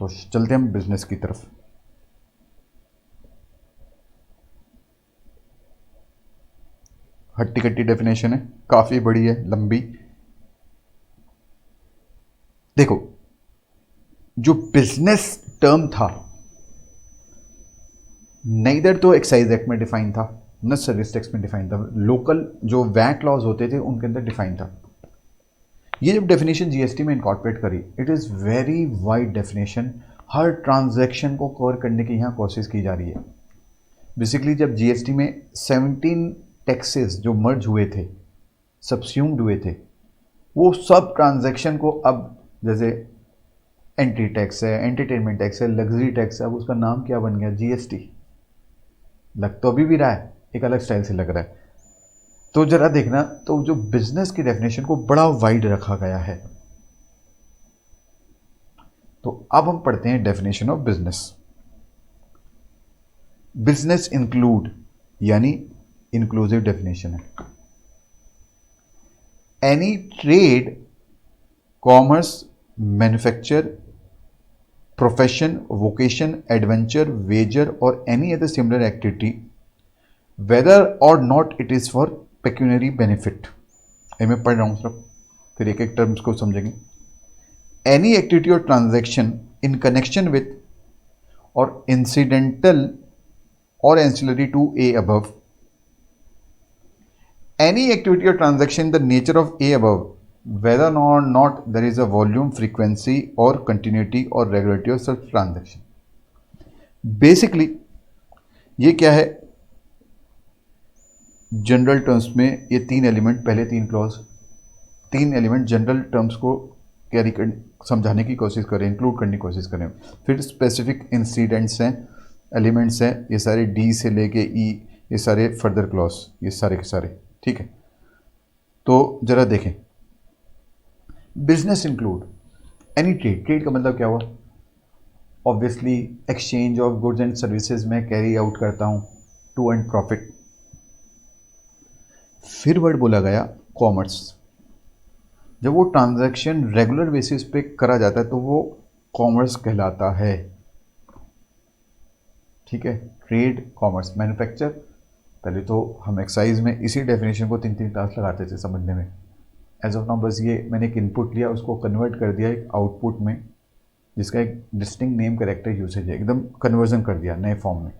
तो चलते हैं हम बिजनेस की तरफ। हट्टी कट्टी डेफिनेशन है, काफी बड़ी है, लंबी। देखो, जो बिजनेस टर्म था नेइदर तो एक्साइज एक्ट में डिफाइन था न सर्विस टैक्स में डिफाइन था, लोकल जो वैट लॉज होते थे उनके अंदर डिफाइन था। ये जब डेफिनेशन जीएसटी में इनकॉर्पोरेट करी, it is very wide definition, her transaction को कवर करने की यहाँ कोशिश की जा रही है। बेसिकली जब जीएसटी में 17 टैक्सेस जो मर्ज हुए थे, सबस्यूम्ड हुए थे, वो सब ट्रांजैक्शन को अब जैसे एंट्री टैक्स है, एंटरटेनमेंट टैक्स है, लग्जरी टैक्स है, अब उसका नाम क्या बन गया? जीएसटी। लग तो अभी भी रहा है, एक अलग स्टाइल से लग रहा है। तो जरा देखना, तो जो बिजनेस की डेफिनेशन को बड़ा वाइड रखा गया है। तो अब हम पढ़ते हैं definition of business. Business include यानी इंक्लूसिव डेफिनेशन है, any trade, commerce, manufacture, profession, vocation, adventure, wager और any other similar activity whether or not it is for pecuniary benefit. मैं पढ़ रहा हूँ सिर्फ, फिर एक एक टर्म्स को समझेंगे। एनी एक्टिविटी और ट्रांजैक्शन इन कनेक्शन विथ और incidental or ancillary to A above. Any activity or transaction in the nature of A above, whether or not there is a volume, frequency or continuity or regularity of such transaction. Basically ये क्या है? General terms में ये तीन element, पहले तीन clause, तीन element general terms को कैरी कर समझाने की कोशिश करें, इंक्लूड करने की कोशिश करें। फिर स्पेसिफिक इंसिडेंट्स हैं, एलिमेंट्स हैं, ये सारे डी से लेके ई, ये सारे फर्दर क्लॉज, ये सारे के सारे, ठीक है। तो जरा देखें, business include any trade. Trade का मतलब क्या हुआ? Obviously exchange of goods and services में कैरी आउट करता हूं टू अर्न प्रॉफिट। फिर वर्ड बोला गया कॉमर्स। जब वो ट्रांजैक्शन रेगुलर बेसिस पे करा जाता है तो वो कॉमर्स कहलाता है, ठीक है। ट्रेड, कॉमर्स, मैन्युफैक्चर, पहले तो हम एक्साइज में इसी डेफिनेशन को 3-3 क्लास लगाते थे समझने में। एज ऑफ नाउ बस ये मैंने एक इनपुट लिया, उसको कन्वर्ट कर दिया एक आउटपुट में, जिसका एक डिस्टिंक्ट नेम कैरेक्टर यूसेज है, एकदम कन्वर्जन कर दिया नए फॉर्म में।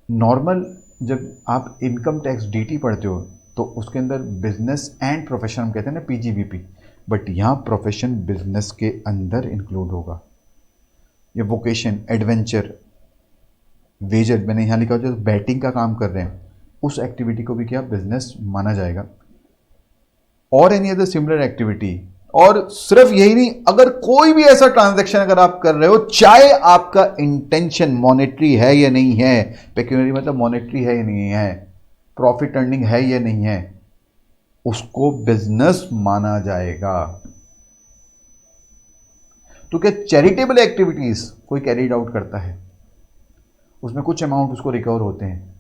नॉर्मल जब आप इनकम टैक्स डीटी पढ़ते हो तो उसके अंदर बिजनेस एंड प्रोफेशन हम कहते हैं ना, पीजीबीपी, बट यहाँ प्रोफेशन बिजनेस के अंदर इंक्लूड होगा। ये वोकेशन, एडवेंचर, वेजर, मैंने यहाँ लिखा जो बैटिंग का काम कर रहे हैं उस एक्टिविटी को भी क्या बिजनेस माना जाएगा, और एनी अदर सिमिलर एक्टिविटी। और सिर्फ यही नहीं, अगर कोई भी ऐसा ट्रांजैक्शन अगर आप कर रहे हो, चाहे आपका इंटेंशन मॉनेटरी है या नहीं है, पेक्यूनरी मतलब मॉनेटरी है या नहीं है, प्रॉफिट अर्निंग है या नहीं है, उसको बिजनेस माना जाएगा। तो क्या चैरिटेबल एक्टिविटीज कोई कैरीड आउट करता है, उसमें कुछ अमाउंट उसको रिकवर होते हैं,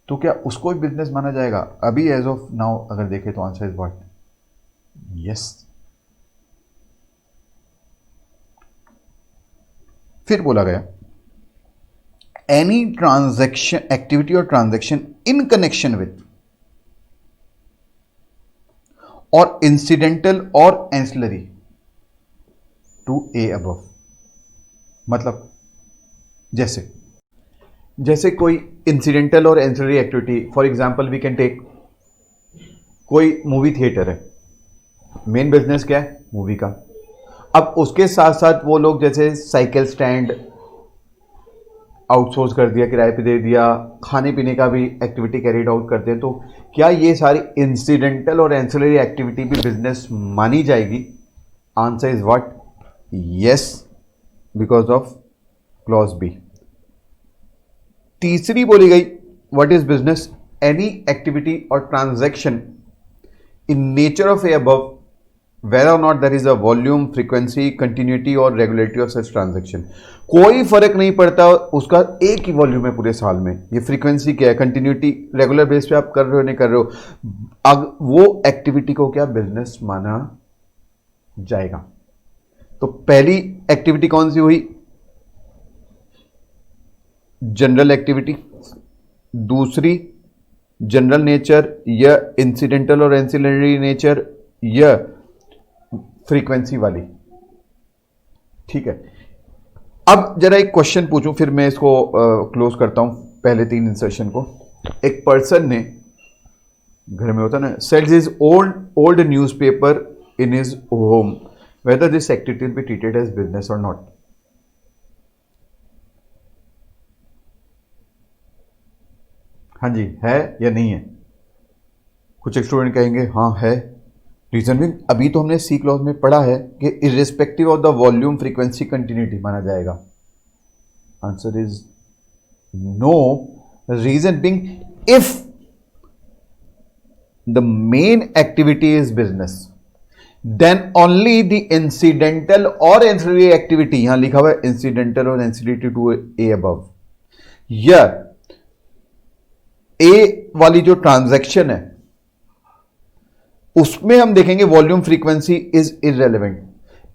तो क्या उसको भी बिजनेस माना जाएगा? अभी एज ऑफ नाउ अगर देखें तो आंसर इज व्हाट? यस। फिर बोला गया एनी ट्रांजैक्शन, एक्टिविटी और ट्रांजैक्शन इन कनेक्शन विथ और इंसिडेंटल और एंसिलरी टू ए अबव। मतलब जैसे कोई इंसिडेंटल और ancillary activity, for example we can take, कोई मूवी थिएटर है, मेन बिजनेस क्या है? मूवी का। अब उसके साथ साथ वो लोग जैसे साइकिल स्टैंड आउटसोर्स कर दिया, किराए पे दे दिया, खाने पीने का भी एक्टिविटी कैरीड आउट करते हैं, तो क्या ये सारी इंसिडेंटल और एंसिलरी एक्टिविटी भी बिजनेस मानी जाएगी? Answer is what? Yes, because of clause B. तीसरी बोली गई what is business? Any activity और transaction in nature of a above whether or not there is a volume, frequency, continuity और regularity of such transaction। कोई फर्क नहीं पड़ता, उसका एक ही वॉल्यूम है पूरे साल में, ये फ्रीक्वेंसी क्या है, कंटिन्यूटी, रेगुलर बेस पे आप कर रहे हो नहीं कर रहे हो, अब वो एक्टिविटी को क्या बिजनेस माना जाएगा। तो पहली एक्टिविटी कौन सी हुई? General activity. दूसरी जनरल नेचर या इंसिडेंटल और एंसिलरी नेचर या फ्रीक्वेंसी वाली। ठीक है, अब जरा एक क्वेश्चन पूछूं, फिर मैं इसको क्लोज करता हूं पहले 3 इंसर्शन को। एक पर्सन ने, घर में होता ना, sells his old newspaper in his home, whether this activity will be treated as business और नॉट। हाँ जी, है या नहीं है? कुछ स्टूडेंट कहेंगे हाँ है। रीजन भी अभी तो हमने सी क्लॉज में पढ़ा है कि irrespective of the volume, frequency, continuity माना जाएगा। Answer is no. Reason being, if the main activity is business, then only the incidental और एंसिलरी एक्टिविटी, यहां लिखा हुआ है इंसिडेंटल और एंसिलरी टू ए अबव, या ए वाली जो ट्रांजैक्शन है उसमें हम देखेंगे वॉल्यूम, फ्रीक्वेंसी इज इररेलेवेंट।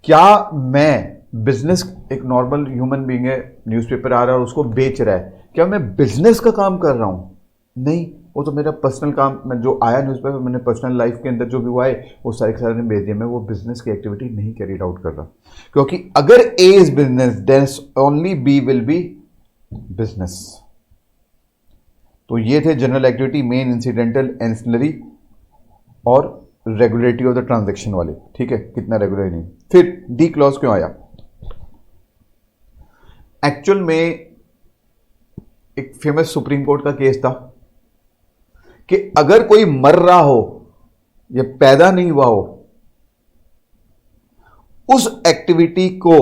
क्या मैं बिजनेस, एक नॉर्मल ह्यूमन बीइंग है, न्यूज़पेपर आ रहा है और उसको बेच रहा है, क्या मैं बिजनेस का काम कर रहा हूं? नहीं, वो तो मेरा पर्सनल काम, मैं जो आया न्यूज़पेपर, मैंने पर्सनल लाइफ के अंदर जो भी हुआ है वो सारे के सारे बेच दिया। मैं वो बिजनेस की एक्टिविटी नहीं कैरीड आउट कर रहा, क्योंकि अगर A is business then only B will be business. तो ये थे general activity, main, incidental, ancillary और रेगुलेटरी ऑफ द ट्रांजैक्शन वाले। ठीक है, कितना रेगुलर नहीं। फिर डी क्लॉज क्यों आया? एक्चुअल में एक फेमस सुप्रीम कोर्ट का केस था कि अगर कोई मर रहा हो या पैदा नहीं हुआ हो, उस एक्टिविटी को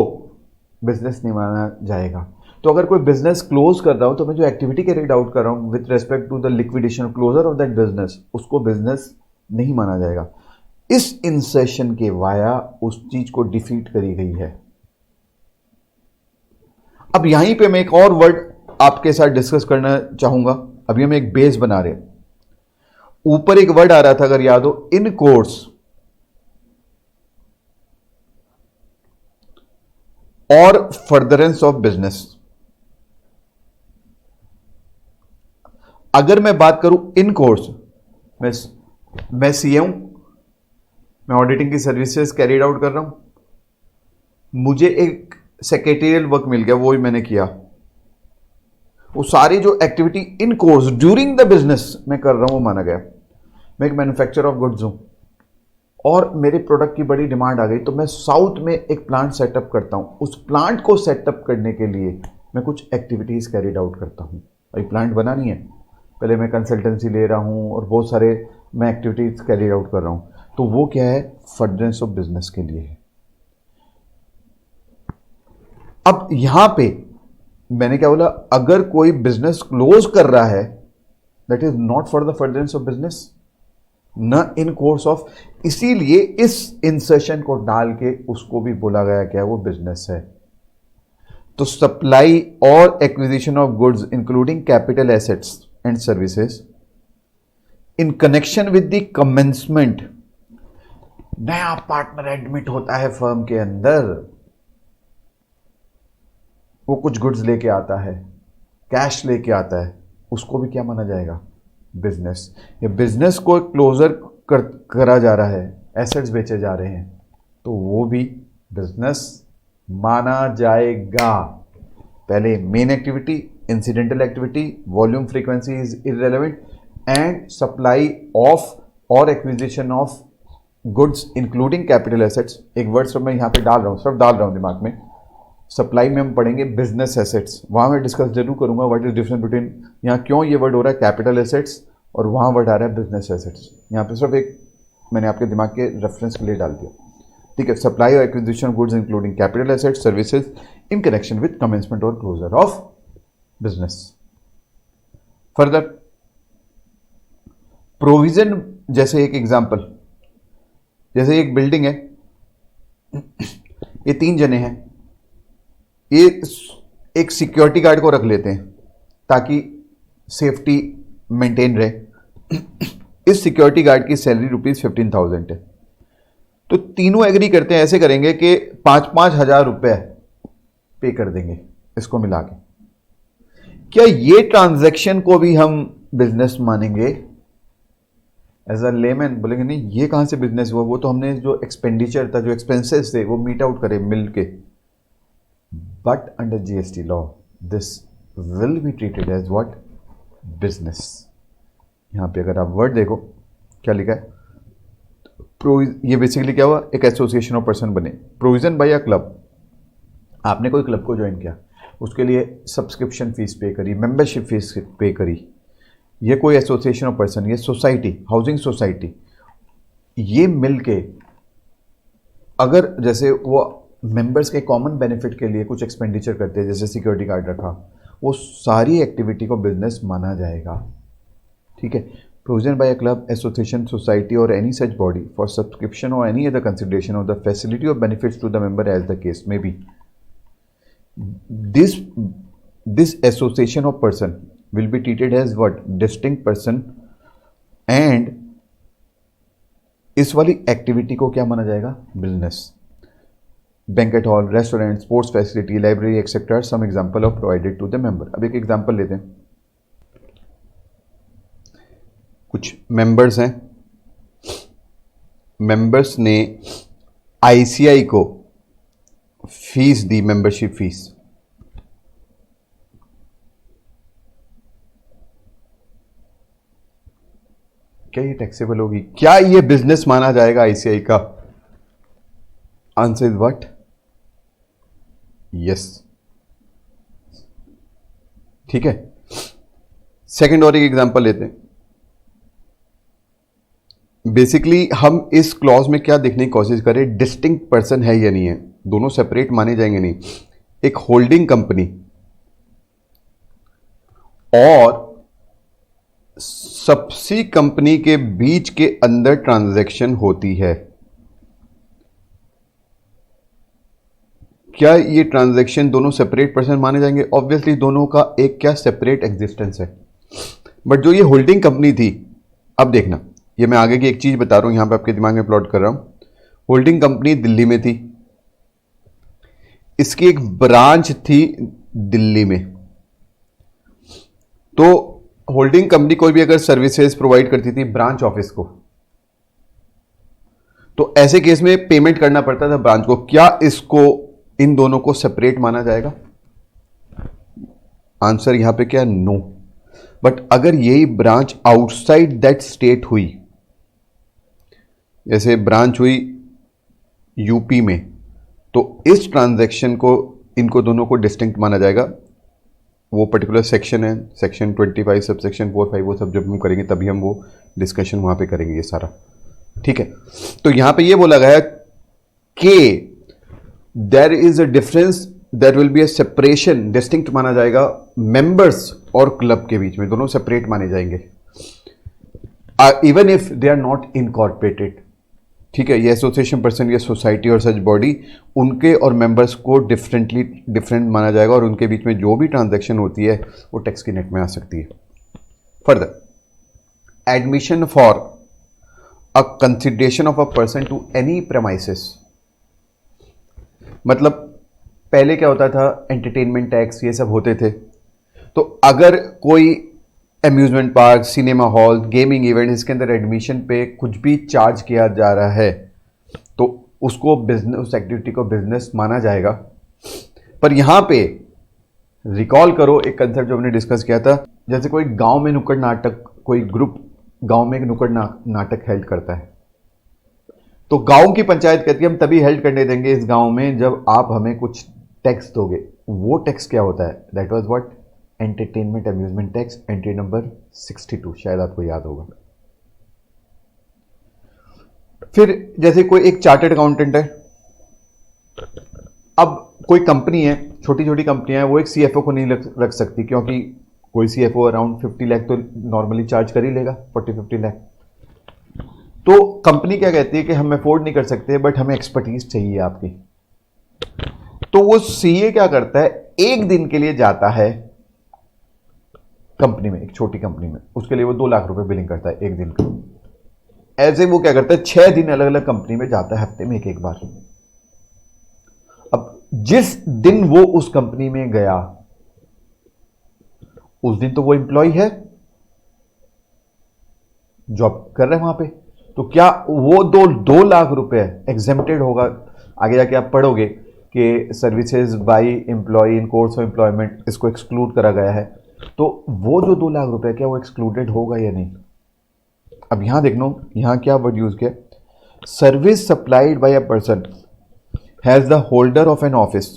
बिजनेस नहीं माना जाएगा। तो अगर कोई बिजनेस क्लोज कर रहा हूं तो मैं जो एक्टिविटी कैरिड आउट कर रहा हूं with respect to the liquidation closure of that business, उसको बिजनेस नहीं माना जाएगा। इस इंसर्शन के वाया उस चीज को डिफीट करी गई है। अब यहीं पे मैं एक और वर्ड आपके साथ डिस्कस करना चाहूंगा। अभी हम एक बेस बना रहे हैं। ऊपर एक वर्ड आ रहा था, अगर याद हो, इन कोर्स और फर्दरेंस ऑफ बिजनेस। अगर मैं बात करूं इन कोर्स, मैं सीए हूं, मैं ऑडिटिंग की सर्विसेज कैरीड आउट कर रहा हूं, मुझे एक सेक्रेटेरियल वर्क मिल गया, वो ही मैंने किया। वो सारी जो activity in course during the business मैं कर रहा हूं वो माना गया। मैं एक मैन्युफैक्चरर ऑफ गुड्स हूं और मेरे प्रोडक्ट की बड़ी डिमांड आ गई, तो मैं साउथ में एक प्लांट सेटअप करता हूं। उस प्लांट को सेटअप करने के लिए मैं कुछ एक्टिविटीज कैरीड आउट करता हूं। भाई प्लांट बनानी है, पहले मैं कंसल्टेंसी ले रहा हूं और बहुत सारे मैं एक्टिविटीज कैरीड आउट कर रहा हूं। तो वो क्या है? फर्दरेंस ऑफ बिजनेस के लिए है। अब यहां पे मैंने क्या बोला? अगर कोई बिजनेस क्लोज कर रहा है, that is not for the furtherance of business, न इन कोर्स ऑफ। इसीलिए इस इंसर्शन को डाल के उसको भी बोला गया क्या? वो बिजनेस है। तो सप्लाई और acquisition of goods including capital assets and services in connection with the commencement. नया पार्टनर एडमिट होता है फर्म के अंदर, वो कुछ गुड्स लेके आता है, कैश लेके आता है, उसको भी क्या माना जाएगा? बिजनेस। ये बिजनेस को क्लोजर करा जा रहा है, एसेट्स बेचे जा रहे हैं, तो वो भी बिजनेस माना जाएगा। पहले main activity, incidental activity, volume, frequency is irrelevant, and supply of और acquisition of goods including capital assets. एक वर्ड सब मैं यहां पे डाल रहा हूं, सिर्फ डाल रहा हूं दिमाग में। सप्लाई में हम पढ़ेंगे बिजनेस एसेट्स, वहां मैं डिस्कस जरूर करूंगा व्हाट इज डिफरेंस बिटवीन, यहां क्यों ये वर्ड हो रहा है कैपिटल एसेट्स और वहां वर्ड आ रहा है बिजनेस एसेट्स। यहां पे सिर्फ एक मैंने आपके दिमाग के रेफरेंस के लिए डाल दिया। ठीक है, सप्लाई और acquisition goods including capital assets, services in connection with commencement और closure of business. Further provision, जैसे एक एग्जांपल, जैसे एक बिल्डिंग है, ये 3 जने हैं, ये एक सिक्योरिटी गार्ड को रख लेते हैं ताकि सेफ्टी मेंटेन रहे। इस सिक्योरिटी गार्ड की सैलरी ₹15,000 है। तो तीनों एग्री करते हैं, ऐसे करेंगे कि 5,000 रुपए पे कर देंगे इसको मिला के। क्या ये ट्रांजैक्शन को भी हम बिजनेस मानेंगे? एज अ लेमैन बोलेंगे नहीं, ये कहां से बिजनेस हुआ, वो तो हमने जो एक्सपेंडिचर था, जो एक्सपेंसेस थे, वो मीट आउट करे मिल के। But under GST law this will be treated as what? Business. यहां पे अगर आप वर्ड देखो क्या लिखा है, ये बेसिकली क्या हुआ, एक एसोसिएशन ऑफ पर्सन बने, प्रोविजन बाय अ क्लब। आपने कोई क्लब को ज्वाइन किया, उसके लिए सब्सक्रिप्शन फीस पे करी, मेंबरशिप फीस पे करी। ये कोई एसोसिएशन ऑफ पर्सन, ये सोसाइटी, हाउसिंग सोसाइटी, ये मिलके अगर जैसे वो मेंबर्स के कॉमन बेनिफिट के लिए कुछ एक्सपेंडिचर करते हैं, जैसे सिक्योरिटी गार्ड रखा, वो सारी एक्टिविटी को बिजनेस माना जाएगा। ठीक है। Provision by a club, association, society और any such body for subscription और any other consideration of the facility of benefits to the member as the case may be, this association of person will be treated as what? Distinct person, and इस वाली activity को क्या माना जाएगा? Business. Banquet hall, restaurant, sports facility, library etcetera, some example of provided to the member. अब एक example लेते हैं। कुछ मेंबर्स हैं, मेंबर्स ने आईसीआई को फीस दी, मेंबरशिप फीस। क्या ये टैक्सेबल होगी? क्या ये बिजनेस माना जाएगा आईसीआई का? Answer is what? यस। ठीक है। सेकंड और एक एग्जांपल लेते हैं। बेसिकली हम इस क्लॉज में क्या देखने की कोशिश करें, डिस्टिंक्ट पर्सन है या नहीं है, दोनों सेपरेट माने जाएंगे नहीं। एक होल्डिंग कंपनी और सबसी कंपनी के बीच के अंदर ट्रांजैक्शन होती है, क्या ये ट्रांजैक्शन दोनों सेपरेट पर्सन माने जाएंगे? ऑब्वियसली दोनों का एक क्या सेपरेट एग्जिस्टेंस है। बट जो ये होल्डिंग कंपनी थी, अब देखना, ये मैं आगे की एक चीज बता रहा हूं, यहां पे आपके दिमाग में प्लॉट कर रहा हूं। होल्डिंग कंपनी दिल्ली में थी, इसकी एक ब्रांच थी दिल्ली में। तो होल्डिंग कंपनी कोई भी अगर सर्विसेज प्रोवाइड करती थी ब्रांच ऑफिस को, तो ऐसे केस में पेमेंट करना पड़ता था ब्रांच को। क्या इसको, इन दोनों को सेपरेट माना जाएगा? आंसर यहां पे क्या? नो। बट अगर यही ब्रांच आउटसाइड दैट स्टेट हुई, जैसे ब्रांच हुई यूपी में, तो इस ट्रांजैक्शन को, इनको दोनों को डिस्टिंक्ट माना जाएगा। वो पर्टिकुलर सेक्शन है, सेक्शन 25 सब सेक्शन 4, 5, वो सब जब हम करेंगे तभी हम वो डिस्कशन वहां पे करेंगे ये सारा। ठीक है। तो यहां पे ये बोला गया कि there is a difference, there will be a separation, distinct माना जाएगा मेंबर्स और क्लब के बीच में, दोनों सेपरेट माने जाएंगे even if they are not incorporated. ठीक है। ये एसोसिएशन पर्सन, ये सोसाइटी और सच बॉडी, उनके और मेंबर्स को डिफरेंट माना जाएगा और उनके बीच में जो भी ट्रांजैक्शन होती है वो टैक्स की नेट में आ सकती है। Further, admission for a consideration of a person to any premises, मतलब पहले क्या होता था, एंटरटेनमेंट टैक्स ये सब होते थे। तो अगर कोई amusement park, cinema hall, gaming event, इसके अंदर एडमिशन पे कुछ भी चार्ज किया जा रहा है तो उसको बिजनेस, उस एक्टिविटी को बिजनेस माना जाएगा। पर यहां पे रिकॉल करो एक कंसेप्ट जो हमने डिस्कस किया था, जैसे कोई गांव में नुक्कड़ नाटक, कोई ग्रुप गांव में एक नुक्कड़ नाटक हेल्ड करता है, तो गांव की पंचायत कहती है हम तभी हेल्ड करने देंगे इस गांव में जब आप हमें कुछ टैक्स दोगे। वो टैक्स क्या होता है? That was what? Entertainment amusement tax, entry number 62, शायद आपको याद होगा। फिर जैसे कोई एक चार्टर्ड अकाउंटेंट है, अब कोई कंपनी है, छोटी छोटी कंपनियां हैं, वो एक सीएफओ को नहीं रख सकती, क्योंकि कोई सीएफओ अराउंड 50 लाख तो नॉर्मली चार्ज कर ही लेगा, 40-50 लाख। तो कंपनी क्या कहती है कि हम अफोर्ड नहीं कर सकते, बट हमें एक्सपर्टीज चाहिए आपकी। तो वो सीए क्या करता है, एक दिन के लिए जाता है कंपनी में, एक छोटी कंपनी में, उसके लिए वो 2 लाख रुपए बिलिंग करता है एक दिन का। ऐसे वो क्या करता है, 6 दिन अलग अलग कंपनी में जाता है, हफ्ते में एक एक बार। अब जिस दिन वो उस कंपनी में गया उस दिन तो वो एम्प्लॉय है, जॉब कर रहे हैं वहां पे, तो क्या वो 2 लाख रुपए एग्जेम्प्टेड होगा? आगे जाके आप पढ़ोगे कि services by employ in course of employment, इसको एक्सक्लूड करा गया है, तो वो जो 2 लाख रुपए क्या वो एक्सक्लूडेड होगा या नहीं? अब यहां देख लो, यहां क्या वर्ड यूज किया, service supplied by a person has the holder of an office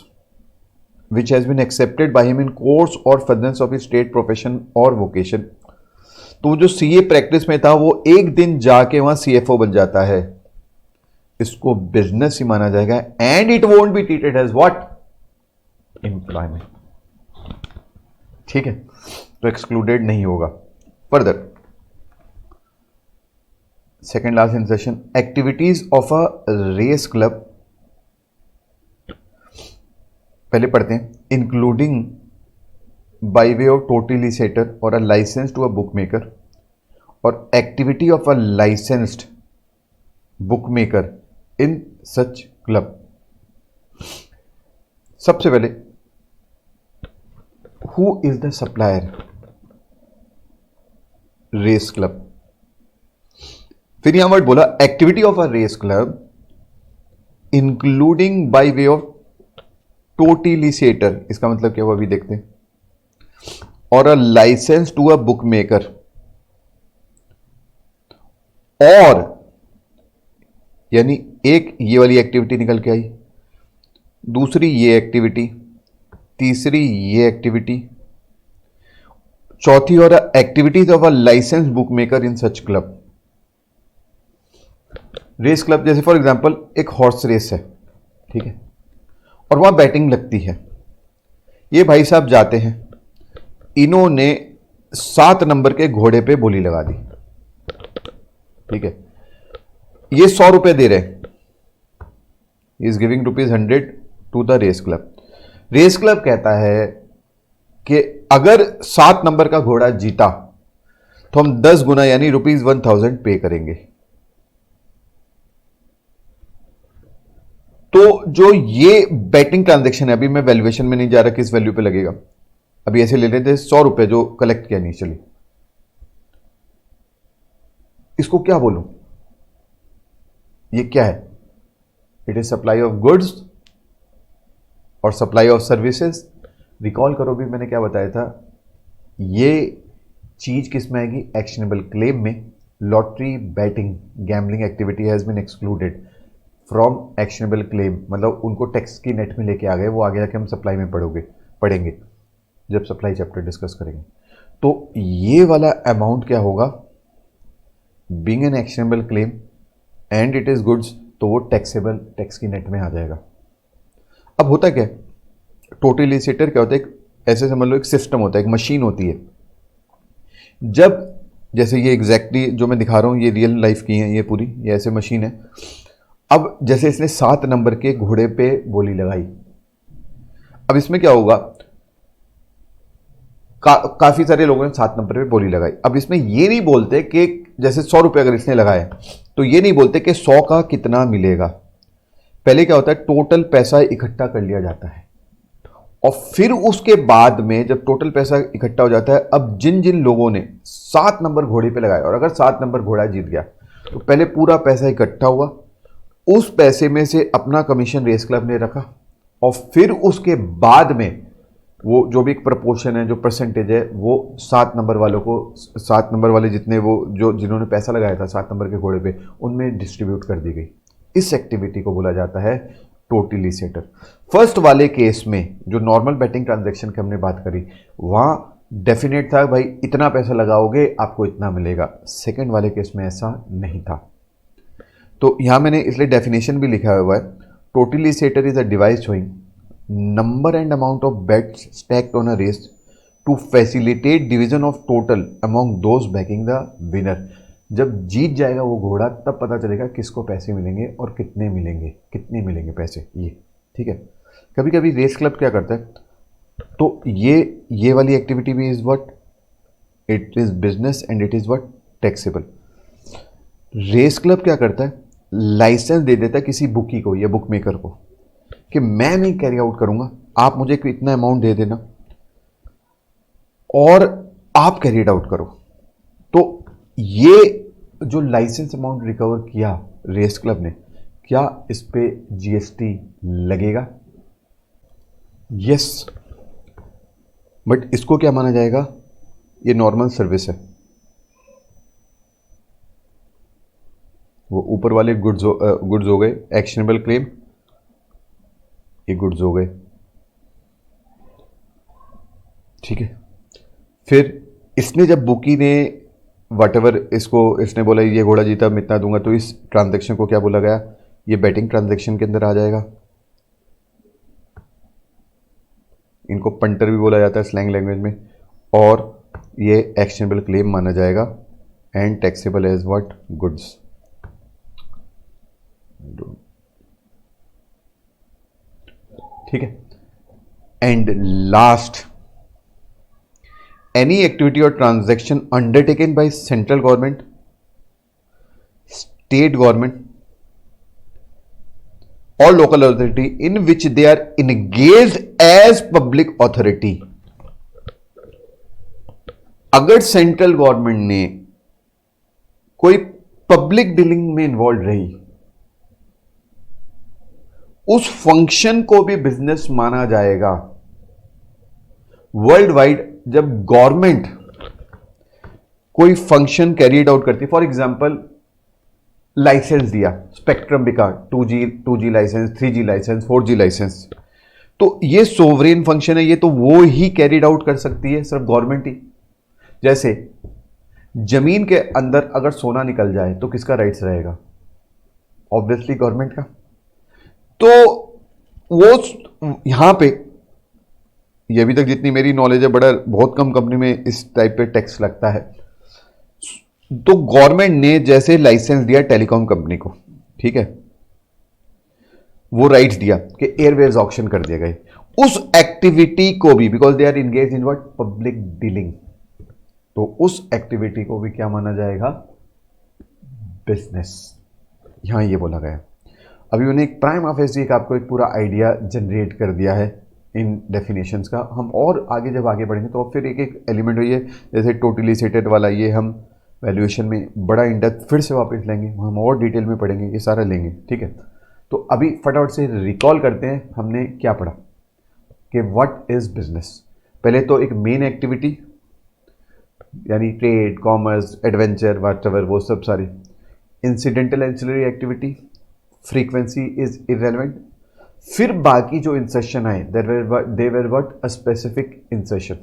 which has been accepted by him in course or furtherance of his state profession or vocation। तो जो सीए प्रैक्टिस में था वो एक दिन जाके वहां सीएफओ बन जाता है, इसको बिजनेस ही माना जाएगा, and it won't be treated as what, employment. ठीक है, तो एक्सक्लूडेड नहीं होगा। Further second last insertion, activities of a race club, पहले पढ़ते हैं, including by way of totalisator और a licence to a bookmaker, और activity of a licensed bookmaker in such club. सबसे पहले, who is the supplier? Race club. फिर यहां word बोला activity of a race club including by way of totalisator, इसका मतलब क्या हुआ अभी देखते हैं, और a licence to a bookmaker, और यानी एक ये वाली एक्टिविटी निकल के आई, दूसरी ये एक्टिविटी, तीसरी ये एक्टिविटी, चौथी और activities of a licence bookmaker in such club. Race club जैसे फॉर एग्जांपल एक हॉर्स रेस है, ठीक है, और वहां बैटिंग लगती है, ये भाई साहब जाते हैं, इन्होंने 7 नंबर के घोड़े पे बोली लगा दी, ठीक है, ये 100 रुपए दे रहे हैं, is giving ₹100 to the race club. Race club कहता है कि अगर 7 नंबर का घोड़ा जीता तो हम 10 गुना यानी ₹1000 पे करेंगे। तो जो ये बैटिंग ट्रांजैक्शन है, अभी मैं वैल्यूएशन में नहीं जा रहा किस वैल्यू पे लगेगा, अभी ऐसे ले लेते हैं 100 रुपए जो कलेक्ट किया इनिशियली, इसको क्या बोलूं, ये क्या है? It is supply of goods और सप्लाई ऑफ सर्विसेज। रिकॉल करो भी मैंने क्या बताया था, ये चीज किस में आएगी? एक्शनेबल क्लेम में। Lottery, betting, gambling activity has been excluded from actionable claim, मतलब उनको टैक्स की नेट में लेके आ गए, वो आगे जाके हम सप्लाई में पढ़ेंगे जब सप्लाई चैप्टर डिस्कस करेंगे। तो ये वाला अमाउंट क्या होगा? Being an actionable claim and it is goods, तो वो टैक्सेबल, टैक्स की नेट में आ जाएगा। अब होता क्या है, टोटलिसेटर क्या होता है, ऐसे समझ लो एक सिस्टम होता है, एक मशीन होती है। जब जैसे ये एग्जैक्टली जो मैं दिखा रहा हूं ये रियल लाइफ की है, ये पूरी ये ऐसे मशीन है। अब जैसे इसने 7 नंबर के घोड़े पे बोली लगाई, अब इसमें क्या होगा, काफी सारे लोगों ने 7 नंबर पे बोली लगाई। अब इसमें ये नहीं बोलते कि जैसे 100 रुपए अगर इसने लगाए तो ये नहीं बोलते कि 100 का कितना मिलेगा। पहले क्या होता है, टोटल पैसा इकट्ठा कर लिया जाता है, और फिर उसके बाद में जब टोटल पैसा इकट्ठा हो जाता है, अब जिन जिन लोगों ने 7 नंबर घोड़े पे लगाया और अगर 7 नंबर घोड़ा जीत गया तो पहले पूरा पैसा इकट्ठा हुआ, उस पैसे में से अपना कमीशन रेस क्लब ने रखा, और फिर उसके बाद में वो जो भी एक प्रपोर्शन है, जो परसेंटेज है, वो 7 नंबर वालों को, 7 नंबर वाले जितने वो जो जिन्होंने पैसा लगाया था 7 नंबर के घोड़े पे, उनमें डिस्ट्रीब्यूट कर दी गई। इस एक्टिविटी को बोला जाता है टोटलिसेटर। फर्स्ट वाले केस में जो नॉर्मल बैटिंग ट्रांजैक्शन की हमने बात करी, वहां डेफिनेट था भाई इतना पैसा लगाओगे आपको इतना मिलेगा। सेकंड वाले केस में ऐसा नहीं था। तो यहां मैंने इसलिए डेफिनेशन भी लिखा हुआ है, totalisator is a device showing number and amount of bets stacked on a race to facilitate division of total among those backing the winner. जब जीत जाएगा वो घोड़ा तब पता चलेगा किसको पैसे मिलेंगे और कितने मिलेंगे पैसे, ये ठीक है। कभी कभी रेस क्लब क्या करता है, तो ये वाली एक्टिविटी भी is what, it is business and it is what, taxable. Race club क्या करता है, लाइसेंस दे देता है किसी बुकी को या बुक मेकर को कि मैं नहीं कैरी आउट करूंगा, आप मुझे इतना अमाउंट दे देना और आप कैरी इट आउट करो। तो ये जो लाइसेंस अमाउंट रिकवर किया रेस क्लब ने, क्या इस पे जीएसटी लगेगा? यस, बट इसको क्या माना जाएगा, ये नॉर्मल सर्विस है। वो ऊपर वाले गुड्स हो गए, एक्शनेबल क्लेम, ये गुड्स हो गए, ठीक है। फिर इसने जब बुकी ने वटएवर इसने बोला ये घोड़ा जीता मैं इतना दूंगा, तो इस ट्रांजैक्शन को क्या बोला गया, ये बेटिंग ट्रांजैक्शन के अंदर आ जाएगा। इनको पंटर भी बोला जाता है स्लैंग लैंग्वेज में, और ये एक्शनेबल क्लेम माना जाएगा and taxable as what, goods. ठीक है। एंड लास्ट, एनी एक्टिविटी और transaction undertaken by central government, state government और local authority in which they are engaged as public authority. अगर सेंट्रल गवर्नमेंट ने कोई पब्लिक डीलिंग में इन्वॉल्व रही, उस फंक्शन को भी बिजनेस माना जाएगा। वर्ल्ड वाइड जब गवर्नमेंट कोई फंक्शन कैरीड आउट करती, फॉर एग्जांपल लाइसेंस दिया, स्पेक्ट्रम बिका, 2G licence, 3G licence, 4G licence, तो ये सोवरेन फंक्शन है, ये तो वो ही कैरीड आउट कर सकती है, सिर्फ गवर्नमेंट ही। जैसे जमीन के अंदर अगर सोना निकल जाए तो किसका राइट्स रहेगा? ऑब्वियसली गवर्नमेंट का। तो वो यहां पे, ये अभी तक जितनी मेरी नॉलेज है, बहुत कम कंपनी में इस टाइप पे टैक्स लगता है। तो गवर्नमेंट ने जैसे लाइसेंस दिया टेलीकॉम कंपनी को, ठीक है, वो राइट्स दिया कि एयरवेज ऑक्शन कर दिए गए, उस एक्टिविटी को भी, because they are engage in what, public dealing, तो उस एक्टिविटी को भी क्या माना जाएगा? बिजनेस। यहां ये बोला गया। अभी मैंने एक प्राइम ऑफिस एक आपको एक पूरा आइडिया जनरेट कर दिया है इन डेफिनेशंस का। हम और आगे जब आगे बढ़ेंगे तो फिर एक एक एलिमेंट हुई है, जैसे टोटली सेटेड वाला, ये हम वैल्यूएशन में बड़ा इन डेप्थ फिर से वापस लेंगे, हम और डिटेल में पढ़ेंगे, ये सारा लेंगे, ठीक है। तो अभी फटाफट से रिकॉल करते हैं हमने क्या पढ़ा कि व्हाट इज बिजनेस। पहले तो एक मेन एक्टिविटी यानी ट्रेड, कॉमर्स, एडवेंचर, व्हाटएवर, वो सब सारी। Incidental ancillary activity, frequency is irrelevant. फिर बाकी जो इंसर्शन आए, they were what, a specific insertion.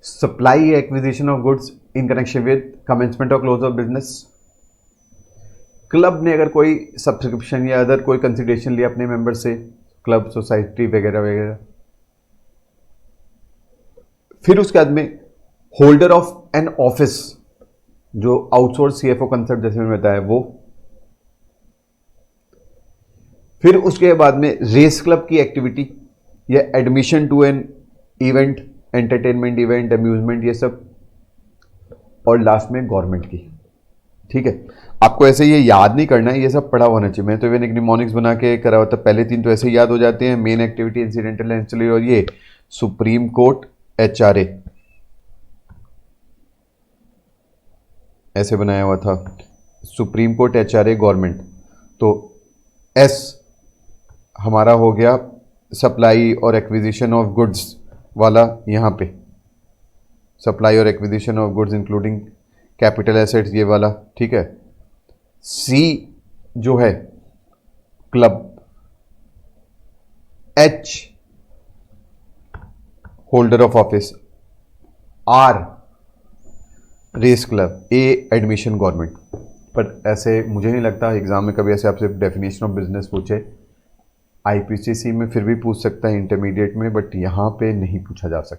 Supply acquisition of goods in connection with commencement और क्लोज ऑफ बिजनेस। क्लब ने अगर कोई सब्सक्रिप्शन या अदर कोई कंसिडरेशन लिया अपने मेंबर से, क्लब, सोसाइटी वगैरह वगैरह। फिर उसके बाद में होल्डर ऑफ एन ऑफिस, जो आउटसोर्स सीएफओ कंसेप्ट जैसे मैंने बताया वो। फिर उसके बाद में रेस क्लब की एक्टिविटी या admission to an event, entertainment event, amusement, ये सब। और लास्ट में गवर्नमेंट की, ठीक है। आपको ऐसे ये याद नहीं करना है, ये सब पढ़ा होना चाहिए। मैं तो इवन एक निमोनिक्स बना के करा होता, पहले 3 तो ऐसे याद हो जाते हैं, मेन एक्टिविटी, इंसिडेंटल एंसिलरी, और ये सुप्रीम कोर्ट, एचआरए, ऐसे बनाया हुआ था, सुप्रीम कोर्ट, एचआरए, गवर्नमेंट। तो एस हमारा हो गया सप्लाई और एक्विजिशन ऑफ गुड्स वाला, यहाँ पे सप्लाई और acquisition of goods including capital assets, ये वाला, ठीक है। सी जो है club, H holder of office, R race club, A admission government. पर ऐसे मुझे नहीं लगता एग्जाम में कभी ऐसे आपसे डेफिनेशन ऑफ बिजनेस पूछे। आईपीसीसी में फिर भी पूछ सकता है, इंटरमीडिएट में, बट यहाँ पे नहीं पूछा जा सकता।